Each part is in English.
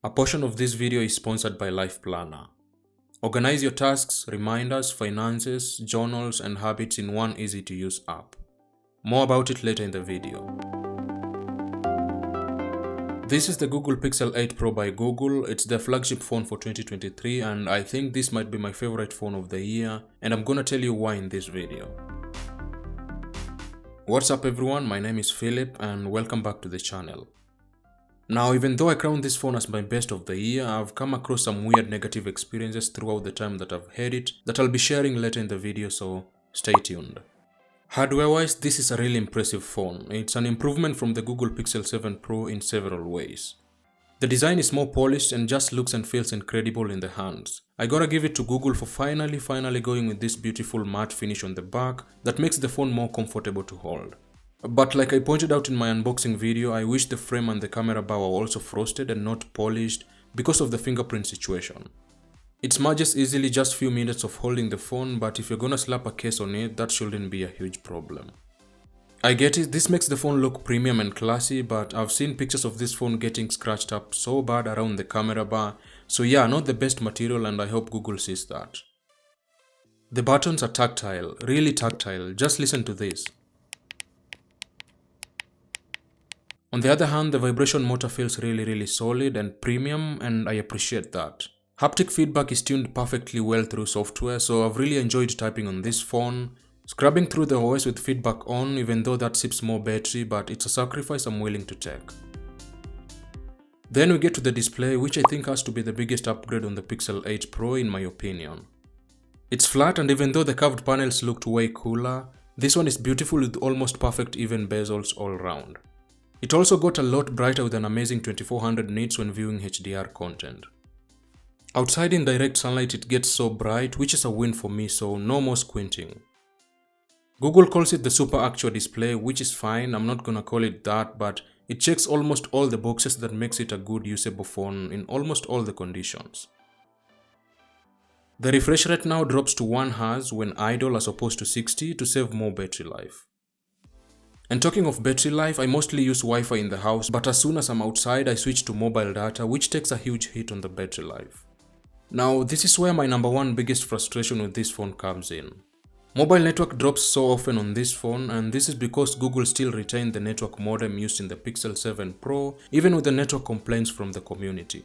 A portion of this video is sponsored by Life Planner. Organize your tasks, reminders, finances, journals, and habits in one easy-to-use app. More about it later in the video. This is the Google Pixel 8 Pro by Google. It's the flagship phone for 2023 and I think this might be my favorite phone of the year, and I'm gonna tell you why in this video. What's up everyone, my name is Philip and welcome back to the channel. Now, even though I crowned this phone as my best of the year, I've come across some weird negative experiences throughout the time that I've had it that I'll be sharing later in the video, so stay tuned. Hardware-wise, this is a really impressive phone. It's an improvement from the Google Pixel 7 Pro in several ways. The design is more polished and just looks and feels incredible in the hands. I gotta give it to Google for finally going with this beautiful matte finish on the back that makes the phone more comfortable to hold. But like I pointed out in my unboxing video, I wish the frame and the camera bar were also frosted and not polished because of the fingerprint situation. It smudges easily just few minutes of holding the phone, but if you're gonna slap a case on it, that shouldn't be a huge problem. I get it, this makes the phone look premium and classy, but I've seen pictures of this phone getting scratched up so bad around the camera bar, so yeah, not the best material and I hope Google sees that. The buttons are tactile, really tactile, just listen to this. On the other hand, the vibration motor feels really solid and premium, and I appreciate that. Haptic feedback is tuned perfectly well through software, so I've really enjoyed typing on this phone. Scrubbing through the OS with feedback on, even though that sips more battery, but it's a sacrifice I'm willing to take. Then we get to the display, which I think has to be the biggest upgrade on the Pixel 8 Pro in my opinion. It's flat, and even though the curved panels looked way cooler, this one is beautiful with almost perfect even bezels all round. It also got a lot brighter with an amazing 2400 nits when viewing HDR content. Outside in direct sunlight it gets so bright, which is a win for me, so no more squinting. Google calls it the Super Actual display, which is fine, I'm not gonna call it that, but it checks almost all the boxes that makes it a good usable phone in almost all the conditions. The refresh rate now drops to 1 Hz when idle as opposed to 60 to save more battery life. And talking of battery life, I mostly use Wi-Fi in the house, but as soon as I'm outside I switch to mobile data, which takes a huge hit on the battery life. Now, this is where my number one biggest frustration with this phone comes in. Mobile network drops so often on this phone, and this is because Google still retained the network modem used in the Pixel 7 Pro, even with the network complaints from the community.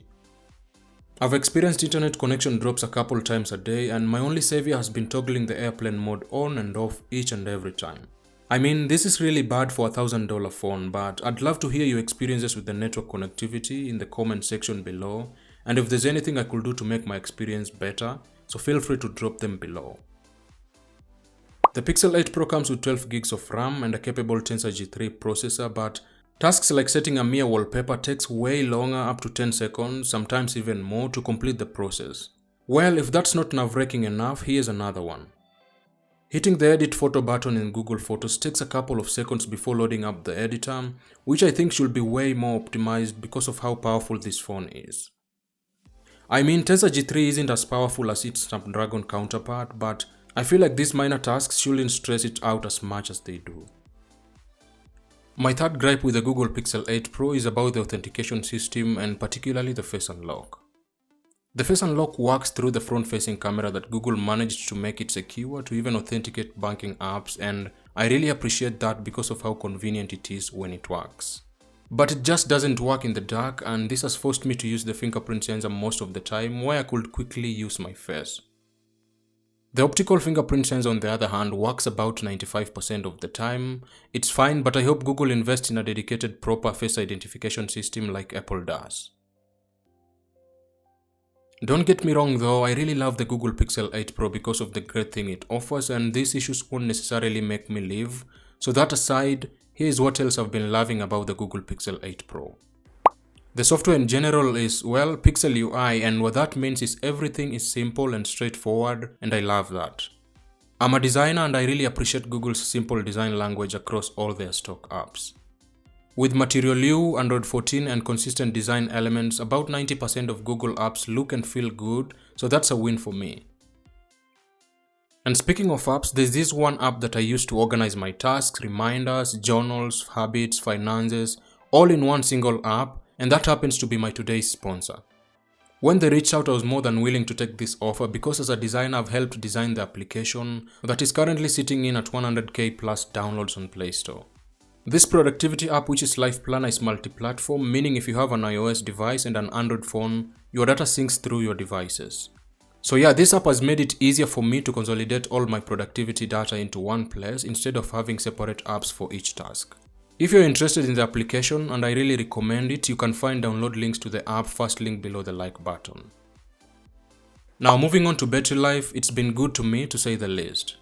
I've experienced internet connection drops a couple times a day, and my only savior has been toggling the airplane mode on and off each and every time. I mean, this is really bad for a $1,000 phone, but I'd love to hear your experiences with the network connectivity in the comment section below, and if there's anything I could do to make my experience better, so feel free to drop them below. The Pixel 8 Pro comes with 12 gigs of RAM and a capable Tensor G3 processor, but tasks like setting a mere wallpaper takes way longer, up to 10 seconds, sometimes even more, to complete the process. Well, if that's not nerve-wracking enough, here's another one. Hitting the edit photo button in Google Photos takes a couple of seconds before loading up the editor, which I think should be way more optimized because of how powerful this phone is. I mean, Tensor G3 isn't as powerful as its Snapdragon counterpart, but I feel like these minor tasks shouldn't stress it out as much as they do. My third gripe with the Google Pixel 8 Pro is about the authentication system and particularly the face unlock. The face unlock works through the front-facing camera that Google managed to make it secure to even authenticate banking apps, and I really appreciate that because of how convenient it is when it works. But it just doesn't work in the dark, and this has forced me to use the fingerprint sensor most of the time where I could quickly use my face. The optical fingerprint sensor on the other hand works about 95% of the time. It's fine, but I hope Google invests in a dedicated proper face identification system like Apple does. Don't get me wrong though, I really love the Google Pixel 8 Pro because of the great thing it offers, and these issues won't necessarily make me leave. So that aside, here's what else I've been loving about the Google Pixel 8 Pro. The software in general is, well, Pixel UI, and what that means is everything is simple and straightforward, and I love that. I'm a designer and I really appreciate Google's simple design language across all their stock apps. With Material U, Android 14 and consistent design elements, about 90% of Google apps look and feel good, so that's a win for me. And speaking of apps, there's this one app that I use to organize my tasks, reminders, journals, habits, finances, all in one single app, and that happens to be my today's sponsor. When they reached out, I was more than willing to take this offer because as a designer I've helped design the application that is currently sitting in at 100k plus downloads on Play Store. This productivity app, which is Life Planner, is multi-platform, meaning if you have an iOS device and an Android phone, your data syncs through your devices. So yeah, this app has made it easier for me to consolidate all my productivity data into one place instead of having separate apps for each task. If you're interested in the application, and I really recommend it, you can find download links to the app first link below the like button. Now moving on to battery life, it's been good to me to say the least.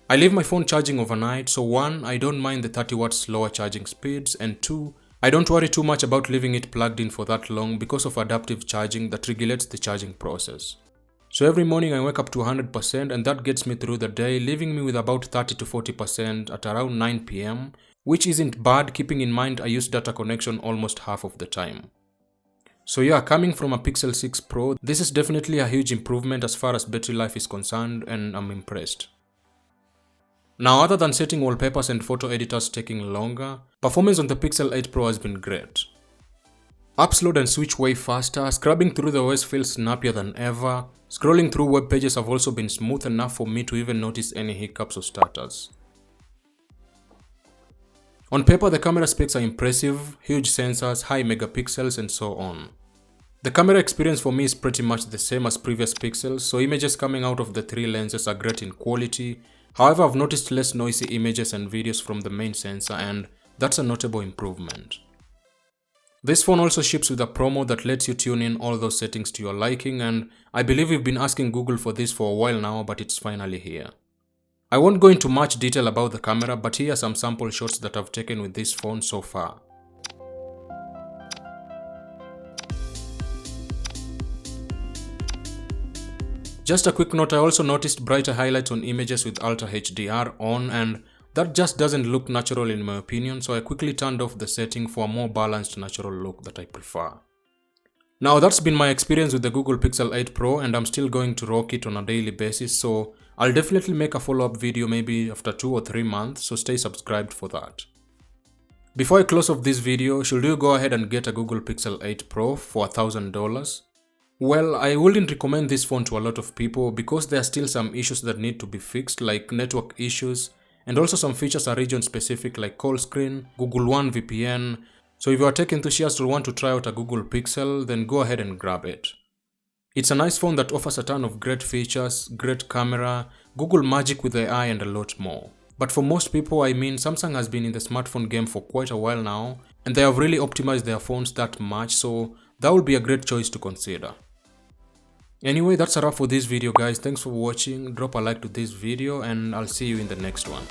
I leave my phone charging overnight, so 1, I don't mind the 30 watts slower charging speeds, and 2, I don't worry too much about leaving it plugged in for that long because of adaptive charging that regulates the charging process. So every morning I wake up to 100% and that gets me through the day, leaving me with about 30 to 40% at around 9 PM, which isn't bad keeping in mind I use data connection almost half of the time. So yeah, coming from a Pixel 6 Pro, this is definitely a huge improvement as far as battery life is concerned, and I'm impressed. Now, other than setting wallpapers and photo editors taking longer, performance on the Pixel 8 Pro has been great. Apps load and switch way faster, scrubbing through the OS feels snappier than ever, scrolling through web pages have also been smooth enough for me to even notice any hiccups or stutters. On paper, the camera specs are impressive, huge sensors, high megapixels and so on. The camera experience for me is pretty much the same as previous Pixels, so images coming out of the 3 lenses are great in quality. However, I've noticed less noisy images and videos from the main sensor, and that's a notable improvement. This phone also ships with a promo that lets you tune in all those settings to your liking, and I believe we've been asking Google for this for a while now, but it's finally here. I won't go into much detail about the camera, but here are some sample shots that I've taken with this phone so far. Just a quick note, I also noticed brighter highlights on images with Ultra HDR on, and that just doesn't look natural in my opinion, so I quickly turned off the setting for a more balanced natural look that I prefer. Now that's been my experience with the Google Pixel 8 Pro, and I'm still going to rock it on a daily basis, so I'll definitely make a follow-up video maybe after 2 or 3 months, so stay subscribed for that. Before I close off this video, should you go ahead and get a Google Pixel 8 Pro for $1,000? Well, I wouldn't recommend this phone to a lot of people because there are still some issues that need to be fixed, like network issues, and also some features are region specific like call screen, Google One VPN. So if you are tech enthusiast or want to try out a Google Pixel, then go ahead and grab it. It's a nice phone that offers a ton of great features, great camera, Google Magic with AI and a lot more. But for most people, I mean, Samsung has been in the smartphone game for quite a while now, and they have really optimized their phones that much, so that would be a great choice to consider. Anyway, that's a wrap for this video guys. Thanks for watching, drop a like to this video and I'll see you in the next one.